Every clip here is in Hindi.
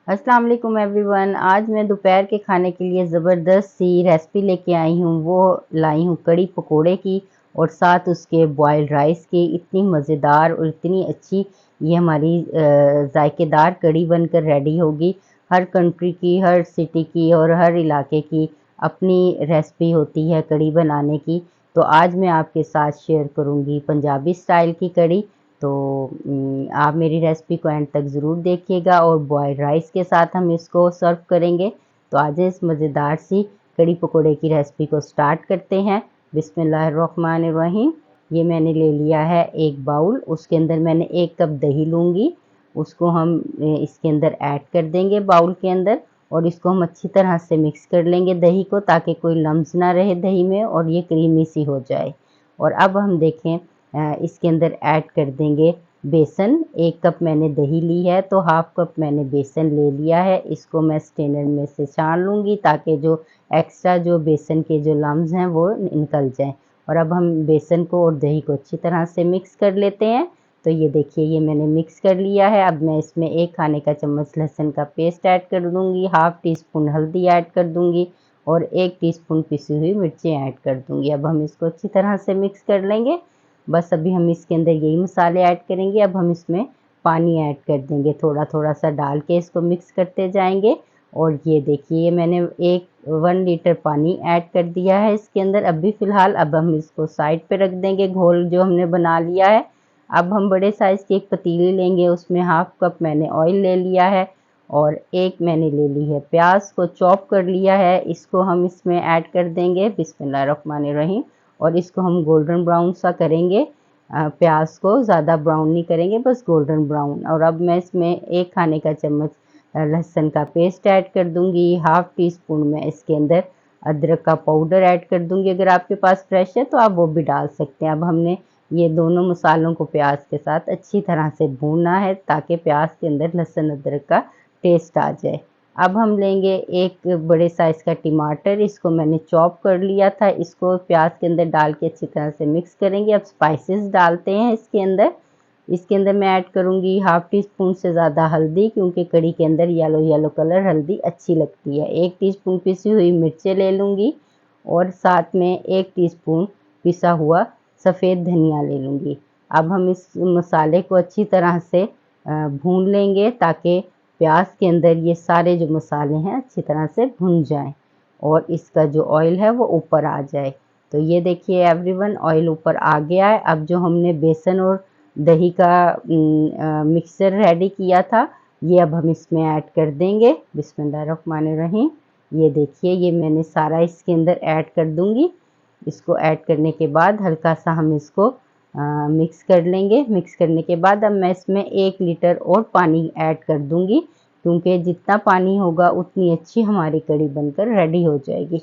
अस्सलाम वालेकुम एवरीवन। आज मैं दोपहर के खाने के लिए ज़बरदस्त सी रेसिपी लेके आई हूँ। वो लाई हूँ कड़ी पकोड़े की और साथ उसके बॉयल्ड राइस की। इतनी मज़ेदार और इतनी अच्छी ये हमारी जायकेदार कड़ी बनकर रेडी होगी। हर कंट्री की, हर सिटी की और हर इलाके की अपनी रेसिपी होती है कड़ी बनाने की। तो आज मैं आपके साथ शेयर करूँगी पंजाबी स्टाइल की कड़ी। तो आप मेरी रेसिपी को एंड तक ज़रूर देखिएगा और बॉयल्ड राइस के साथ हम इसको सर्व करेंगे। तो आज इस मज़ेदार सी कड़ी पकोड़े की रेसिपी को स्टार्ट करते हैं। बिस्मिल्लाहिर्रहमानिर्रहीम। ये मैंने ले लिया है एक बाउल, उसके अंदर मैंने 1 कप दही लूँगी। उसको हम इसके अंदर ऐड कर देंगे बाउल के अंदर और इसको हम अच्छी तरह से मिक्स कर लेंगे दही को, ताकि कोई लम्स ना रहे दही में और ये क्रीमी सी हो जाए। और अब हम देखें इसके अंदर ऐड कर देंगे बेसन। 1 कप मैंने दही ली है तो हाफ कप मैंने बेसन ले लिया है। इसको मैं स्ट्रेनर में से छान लूँगी ताकि जो एक्स्ट्रा जो बेसन के जो लम्स हैं वो निकल जाएं। और अब हम बेसन को और दही को अच्छी तरह से मिक्स कर लेते हैं। तो ये देखिए, ये मैंने मिक्स कर लिया है। अब मैं इसमें 1 खाने का चम्मच लहसुन का पेस्ट ऐड कर दूँगी, हाफ टी स्पून हल्दी ऐड कर दूँगी और 1 टीस्पून पिसी हुई मिर्चें ऐड कर दूँगी। अब हम इसको अच्छी तरह से मिक्स कर लेंगे। बस अभी हम इसके अंदर यही मसाले ऐड करेंगे। अब हम इसमें पानी ऐड कर देंगे, थोड़ा थोड़ा सा डाल के इसको मिक्स करते जाएंगे। और ये देखिए, मैंने 1 लीटर पानी ऐड कर दिया है इसके अंदर अभी फ़िलहाल। अब हम इसको साइड पे रख देंगे, घोल जो हमने बना लिया है। अब हम बड़े साइज़ की एक पतीली लेंगे, उसमें हाफ कप मैंने ऑयल ले लिया है और 1 मैंने ले ली है प्याज को चॉप कर लिया है। इसको हम इसमें ऐड कर देंगे बिस्मिल्लाहिर्रहमानिर्रहीम और इसको हम गोल्डन ब्राउन सा करेंगे। प्याज को ज़्यादा ब्राउन नहीं करेंगे, बस गोल्डन ब्राउन। और अब मैं इसमें 1 खाने का चम्मच लहसुन का पेस्ट ऐड कर दूंगी। हाफ टी स्पून में इसके अंदर अदरक का पाउडर ऐड कर दूंगी। अगर आपके पास फ्रेश है तो आप वो भी डाल सकते हैं। अब हमने ये दोनों मसालों को प्याज के साथ अच्छी तरह से भूनना है ताकि प्याज के अंदर लहसुन अदरक का टेस्ट आ जाए। अब हम लेंगे 1 बड़े साइज़ का टमाटर, इसको मैंने चॉप कर लिया था। इसको प्याज के अंदर डाल के अच्छी तरह से मिक्स करेंगे। अब स्पाइसेस डालते हैं इसके अंदर। इसके अंदर मैं ऐड करूँगी हाफ टी स्पून से ज़्यादा हल्दी, क्योंकि कड़ी के अंदर येलो येलो कलर हल्दी अच्छी लगती है। 1 टीस्पून पिसी हुई मिर्चें ले लूँगी और साथ में 1 टीस्पून पिसा हुआ सफ़ेद धनिया ले लूँगी। अब हम इस मसाले को अच्छी तरह से भून लेंगे ताकि प्याज के अंदर ये सारे जो मसाले हैं अच्छी तरह से भुन जाएं और इसका जो ऑयल है वो ऊपर आ जाए। तो ये देखिए एवरीवन, ऑयल ऊपर आ गया है। अब जो हमने बेसन और दही का मिक्सचर रेडी किया था, ये अब हम इसमें ऐड कर देंगे बिस्मिल्लाहिर्रहमानिर्रहीम। ये देखिए, ये मैंने सारा इसके अंदर ऐड कर दूंगी। इसको ऐड करने के बाद हल्का सा हम इसको मिक्स कर लेंगे। मिक्स करने के बाद अब मैं इसमें 1 लीटर और पानी ऐड कर दूंगी, क्योंकि जितना पानी होगा उतनी अच्छी हमारी कड़ी बनकर रेडी हो जाएगी।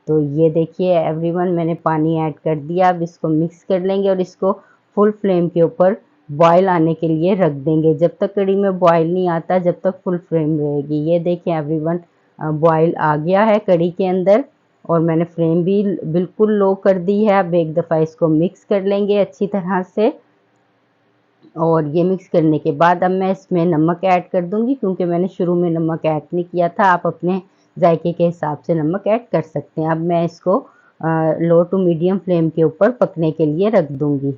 तो ये देखिए एवरीवन, मैंने पानी ऐड कर दिया। अब इसको मिक्स कर लेंगे और इसको फुल फ्लेम के ऊपर बॉयल आने के लिए रख देंगे। जब तक कड़ी में बॉयल नहीं आता, जब तक फुल फ्लेम रहेगी। ये देखिए एवरीवन, बॉयल आ गया है कड़ी के अंदर और मैंने फ्लेम भी बिल्कुल लो कर दी है। अब एक दफ़ा इसको मिक्स कर लेंगे अच्छी तरह से। और ये मिक्स करने के बाद अब मैं इसमें नमक ऐड कर दूंगी, क्योंकि मैंने शुरू में नमक ऐड नहीं किया था। आप अपने जायके के हिसाब से नमक ऐड कर सकते हैं। अब मैं इसको लो टू मीडियम फ्लेम के ऊपर पकने के लिए रख दूंगी।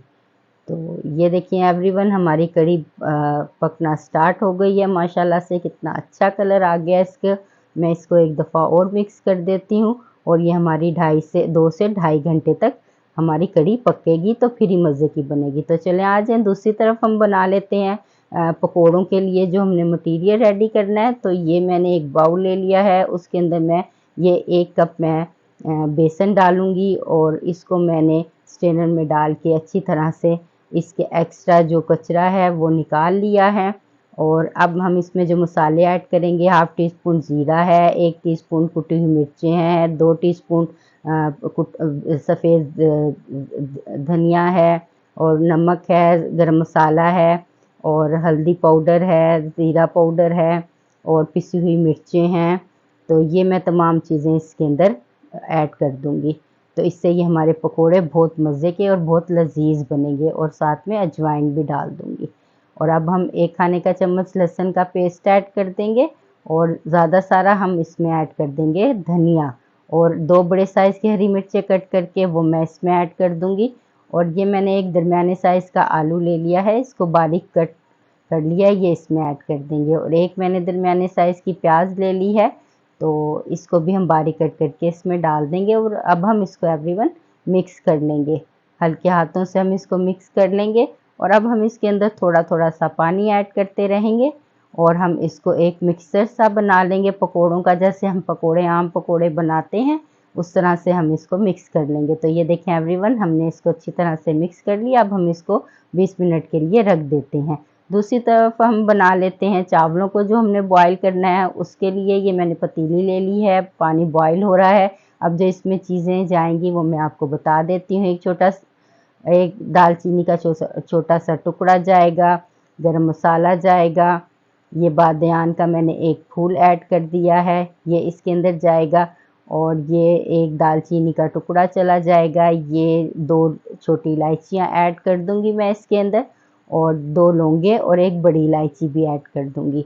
तो ये देखिए एवरीवन, हमारी कड़ी पकना स्टार्ट हो गई है। माशाल्लाह से कितना अच्छा कलर आ गया इसका। मैं इसको एक दफ़ा और मिक्स कर देती हूँ और ये हमारी 2 से ढाई घंटे तक हमारी कड़ी पकेगी, तो फिर ही मज़े की बनेगी। तो चलें आ जाएँ, दूसरी तरफ हम बना लेते हैं। पकोड़ों के लिए जो हमने मटीरियल रेडी करना है, तो ये मैंने एक बाउल ले लिया है। उसके अंदर मैं ये 1 कप मैं बेसन डालूँगी और इसको मैंने स्ट्रेनर में डाल के अच्छी तरह से इसके एक्स्ट्रा जो कचरा है वो निकाल लिया है। और अब हम इसमें जो मसाले ऐड करेंगे, हाफ टी स्पून ज़ीरा है, 1 टीस्पून कुटी हुई मिर्चें हैं, 2 टीस्पून सफ़ेद धनिया है और नमक है, गरम मसाला है और हल्दी पाउडर है, ज़ीरा पाउडर है और पिसी हुई मिर्चें हैं। तो ये मैं तमाम चीज़ें इसके अंदर ऐड कर दूँगी। तो इससे ये हमारे पकोड़े बहुत मज़े के और बहुत लज़ीज़ बनेंगे। और साथ में अजवाइन भी डाल दूँगी। और अब हम 1 खाने का चम्मच लहसुन का पेस्ट ऐड कर देंगे और ज़्यादा सारा हम इसमें ऐड कर देंगे धनिया, और 2 बड़े साइज़ की हरी मिर्चें कट करके वो मैं इसमें ऐड कर दूँगी। और ये मैंने एक दरमियाने साइज़ का आलू ले लिया है, इसको बारीक कट कर लिया है, ये इसमें ऐड कर देंगे। और एक मैंने दरमियाने साइज़ की प्याज ले ली है, तो इसको भी हम बारीक कट करके इसमें डाल देंगे। और अब हम इसको एवरीवन मिक्स कर लेंगे, हल्के हाथों से हम इसको मिक्स कर लेंगे। और अब हम इसके अंदर थोड़ा-थोड़ा सा पानी ऐड करते रहेंगे और हम इसको एक मिक्सचर सा बना लेंगे पकोड़ों का, जैसे हम पकोड़े आम पकोड़े बनाते हैं उस तरह से हम इसको मिक्स कर लेंगे। तो ये देखें एवरीवन, हमने इसको अच्छी तरह से मिक्स कर लिया। अब हम इसको 20 मिनट के लिए रख देते हैं। दूसरी तरफ हम बना लेते हैं चावलों को, जो हमने बॉयल करना है उसके लिए ये मैंने पतीली ले ली है, पानी बॉयल हो रहा है। अब जो इसमें चीज़ें जाएंगी वो मैं आपको बता देती हूँ। एक दालचीनी का छोटा सा टुकड़ा जाएगा, गरम मसाला जाएगा, ये बादयान का मैंने एक फूल ऐड कर दिया है, ये इसके अंदर जाएगा। और ये एक दालचीनी का टुकड़ा चला जाएगा, ये 2 छोटी इलायचियाँ ऐड कर दूंगी मैं इसके अंदर, और 2 लौंगे और एक बड़ी इलायची भी ऐड कर दूंगी।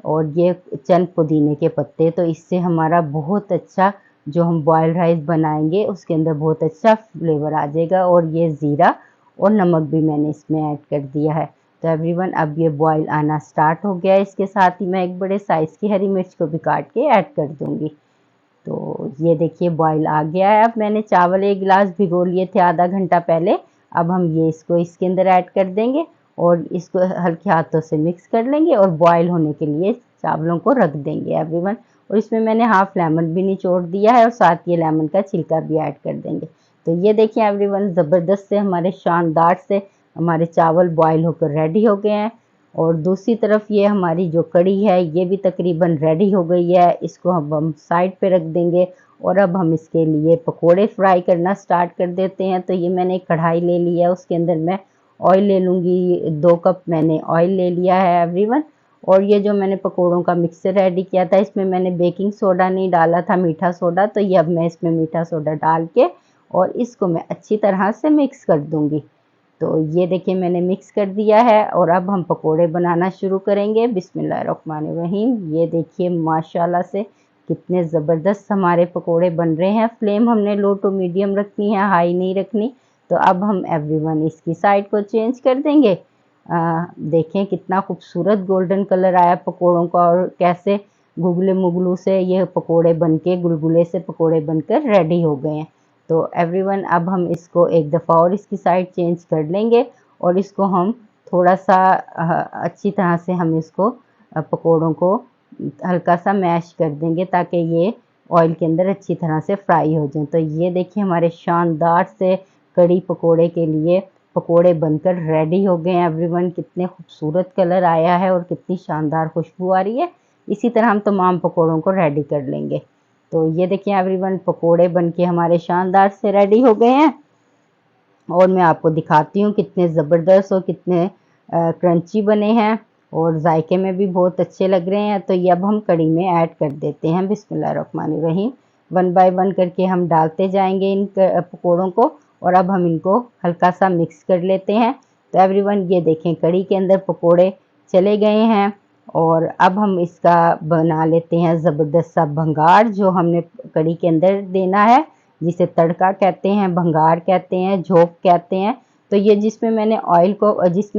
और ये चंद पुदीने के पत्ते, तो इससे हमारा बहुत अच्छा जो हम बॉयल राइस बनाएंगे उसके अंदर बहुत अच्छा फ्लेवर आ जाएगा। और ये ज़ीरा और नमक भी मैंने इसमें ऐड कर दिया है। तो एवरीवन, अब ये बॉयल आना स्टार्ट हो गया है। इसके साथ ही मैं एक बड़े साइज़ की हरी मिर्च को भी काट के ऐड कर दूंगी। तो ये देखिए बॉयल आ गया है। अब मैंने चावल 1 गिलास भिगो लिए थे आधा घंटा पहले। अब हम ये इसको इसके अंदर ऐड कर देंगे और इसको हल्के हाथों से मिक्स कर लेंगे और बॉयल होने के लिए चावलों को रख देंगे एवरीवन। और इसमें मैंने हाफ लेमन भी निचोड़ दिया है और साथ ये लेमन का छिलका भी ऐड कर देंगे। तो ये देखिए एवरीवन, ज़बरदस्त से हमारे शानदार से हमारे चावल बॉयल होकर रेडी हो गए हैं। और दूसरी तरफ ये हमारी जो कड़ी है ये भी तकरीबन रेडी हो गई है। इसको अब हम साइड पे रख देंगे और अब हम इसके लिए पकोड़े फ्राई करना स्टार्ट कर देते हैं। तो ये मैंने एक कढ़ाई ले ली है, उसके अंदर मैं ऑयल ले लूँगी। 2 कप मैंने ऑयल ले लिया है एवरीवन। और ये जो मैंने पकोड़ों का मिक्सचर रेडी किया था, इसमें मैंने बेकिंग सोडा नहीं डाला था, मीठा सोडा। तो ये अब मैं इसमें मीठा सोडा डाल के और इसको मैं अच्छी तरह से मिक्स कर दूँगी। तो ये देखिए मैंने मिक्स कर दिया है और अब हम पकोड़े बनाना शुरू करेंगे। बिस्मिल्लाहिर्रहमानिर्रहीम। ये देखिए माशाल्लाह से कितने ज़बरदस्त हमारे पकोड़े बन रहे हैं। फ्लेम हमने लो टू मीडियम रखनी है, हाई नहीं रखनी। तो अब हम एवरीवन इसकी साइड को चेंज कर देंगे। देखें कितना खूबसूरत गोल्डन कलर आया पकोड़ों का, और कैसे गुगले मुगलू से ये पकोड़े बनके, गुलगुले से पकोड़े बनकर रेडी हो गए हैं। तो एवरीवन, अब हम इसको एक दफ़ा और इसकी साइड चेंज कर लेंगे और इसको हम थोड़ा सा अच्छी तरह से हम इसको पकोड़ों को हल्का सा मैश कर देंगे ताकि ये ऑयल के अंदर अच्छी तरह से फ्राई हो जाए। तो ये देखिए हमारे शानदार से कड़ी पकोड़े के लिए पकोड़े बनकर रेडी हो गए हैं एवरीवन। कितने खूबसूरत कलर आया है और कितनी शानदार खुशबू आ रही है। इसी तरह हम तमाम पकोड़ों को रेडी कर लेंगे। तो ये देखिए एवरीवन, पकोड़े बनके हमारे शानदार से रेडी हो गए हैं और मैं आपको दिखाती हूँ कितने ज़बरदस्त और कितने क्रंची बने हैं और जायके में भी बहुत अच्छे लग रहे हैं। तो ये अब हम कड़ी में ऐड कर देते हैं। बिस्मिल्लाहिर्रहमानिर्रहीम। 1 बाय 1 करके हम डालते जाएंगे इन पकोड़ों को और अब हम इनको हल्का सा मिक्स कर लेते हैं। तो एवरीवन, ये देखें कड़ी के अंदर पकोड़े चले गए हैं और अब हम इसका बना लेते हैं ज़बरदस्त सा भंगार, जो हमने कड़ी के अंदर देना है, जिसे तड़का कहते हैं, भंगार कहते हैं, झोंक कहते हैं। तो ये जिसमें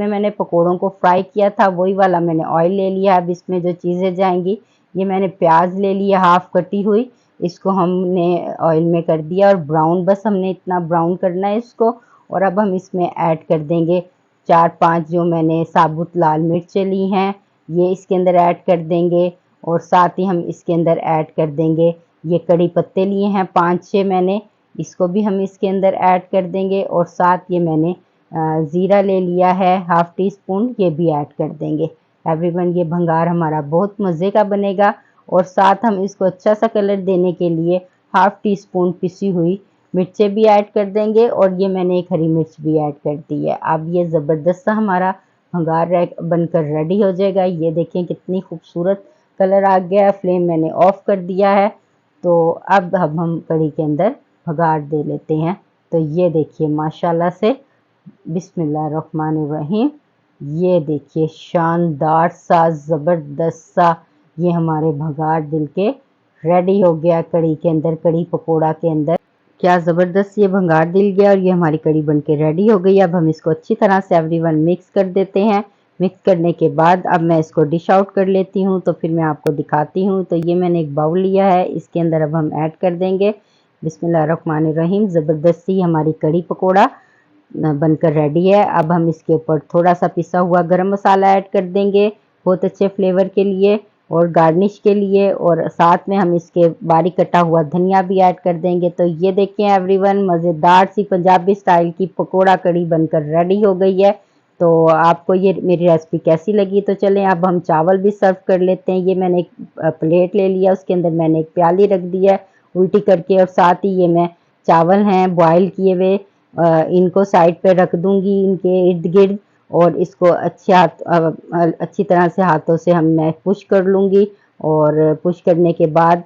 मैंने पकोड़ों को फ्राई किया था वही वाला मैंने ऑयल ले लिया। अब इसमें जो चीज़ें जाएंगी, ये मैंने प्याज ले लिया हाफ कटी हुई, इसको हमने ऑयल में कर दिया और ब्राउन, बस हमने इतना ब्राउन करना है इसको। और अब हम इसमें ऐड कर देंगे 4-5 जो मैंने साबुत लाल मिर्चें ली हैं, ये इसके अंदर ऐड कर देंगे। और साथ ही हम इसके अंदर ऐड कर देंगे ये कड़ी पत्ते लिए हैं 5-6 मैंने, इसको भी हम इसके अंदर ऐड कर देंगे। और साथ ये मैंने ज़ीरा ले लिया है हाफ टी स्पून, ये भी ऐड कर देंगे एवरीवन। ये भंगार हमारा बहुत मज़े का बनेगा। और साथ हम इसको अच्छा सा कलर देने के लिए हाफ टी स्पून पिसी हुई मिर्चें भी ऐड कर देंगे और ये मैंने एक हरी मिर्च भी ऐड कर दी है। अब ये ज़बरदस्त सा हमारा भंगार बनकर रेडी हो जाएगा। ये देखें कितनी खूबसूरत कलर आ गया है। फ्लेम मैंने ऑफ कर दिया है। तो अब हम कड़ी के अंदर भगार दे लेते हैं। तो ये देखिए माशाल्लाह से, बिस्मिल्लाहिर्रहमानिर्रहीम। ये देखिए शानदार सा ज़बरदस्त सा ये हमारे भगार दिल के रेडी हो गया कड़ी के अंदर, कड़ी पकोड़ा के अंदर। क्या ज़बरदस्त ये भंगार दिल गया और ये हमारी कड़ी बनके रेडी हो गई। अब हम इसको अच्छी तरह से एवरीवन मिक्स कर देते हैं। मिक्स करने के बाद अब मैं इसको डिश आउट कर लेती हूँ, तो फिर मैं आपको दिखाती हूँ। तो ये मैंने एक बाउल लिया है, इसके अंदर अब हम ऐड कर देंगे बिस्मिल्लाहिर्रहमानिर्रहीम। ज़बरदस्ती हमारी कड़ी पकोड़ा बनकर रेडी है। अब हम इसके ऊपर थोड़ा सा पिसा हुआ गरम मसाला ऐड कर देंगे बहुत अच्छे फ्लेवर के लिए और गार्निश के लिए, और साथ में हम इसके बारीक कटा हुआ धनिया भी ऐड कर देंगे। तो ये देखें एवरीवन, मज़ेदार सी पंजाबी स्टाइल की पकोड़ा कड़ी बनकर रेडी हो गई है। तो आपको ये मेरी रेसिपी कैसी लगी? तो चलें अब हम चावल भी सर्व कर लेते हैं। ये मैंने एक प्लेट ले लिया, उसके अंदर मैंने एक प्याली रख दी है उल्टी करके, और साथ ही ये मैं चावल हैं बॉयल किए हुए, इनको साइड पे रख दूंगी इनके इर्द गिर्द, और इसको अच्छी तरह से हाथों से मैं पुश कर लूँगी। और पुश करने के बाद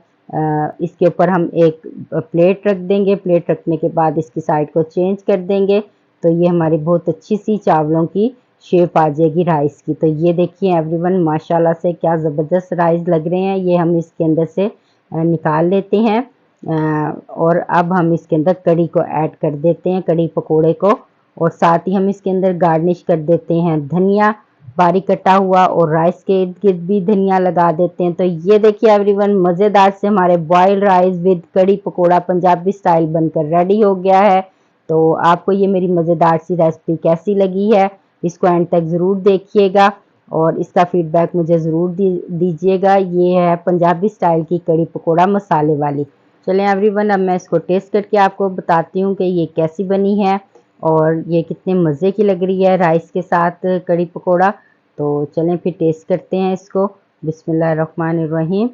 इसके ऊपर हम एक प्लेट रख देंगे। प्लेट रखने के बाद इसकी साइड को चेंज कर देंगे। तो ये हमारी बहुत अच्छी सी चावलों की शेप आ जाएगी राइस की। तो ये देखिए एवरीवन, माशाल्लाह से क्या ज़बरदस्त राइस लग रहे हैं। ये हम इसके अंदर से निकाल लेते हैं, और अब हम इसके अंदर कड़ी को ऐड कर देते हैं, कड़ी पकोड़े को, और साथ ही हम इसके अंदर गार्निश कर देते हैं धनिया बारीक कटा हुआ, और राइस के इर्द गिर्द भी धनिया लगा देते हैं। तो ये देखिए एवरीवन, मज़ेदार से हमारे बॉइल्ड राइस विद कड़ी पकोड़ा पंजाबी स्टाइल बनकर रेडी हो गया है। तो आपको ये मेरी मज़ेदार सी रेसिपी कैसी लगी है? इसको एंड तक ज़रूर देखिएगा और इसका फीडबैक मुझे ज़रूर दीजिएगा। ये है पंजाबी स्टाइल की कड़ी पकोड़ा मसाले वाली। चलें एवरीवन, अब मैं इसको टेस्ट करके आपको बताती हूँ कि ये कैसी बनी है और ये कितने मज़े की लग रही है राइस के साथ कड़ी पकोड़ा। तो चलें फिर टेस्ट करते हैं इसको। बिस्मिल्लाहिर्रहमानिर्रहीम।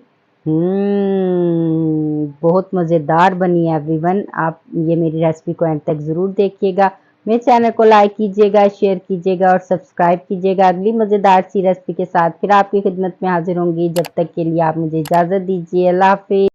बहुत मज़ेदार बनी है एवरीवन। आप ये मेरी रेसिपी को एंड तक ज़रूर देखिएगा। मेरे चैनल को लाइक कीजिएगा, शेयर कीजिएगा और सब्सक्राइब कीजिएगा। अगली मज़ेदार सी रेसिपी के साथ फिर आपकी खिदमत में हाजिर होंगी। जब तक के लिए आप मुझे इजाज़त दीजिए। अल्लाह हाफ़िज़।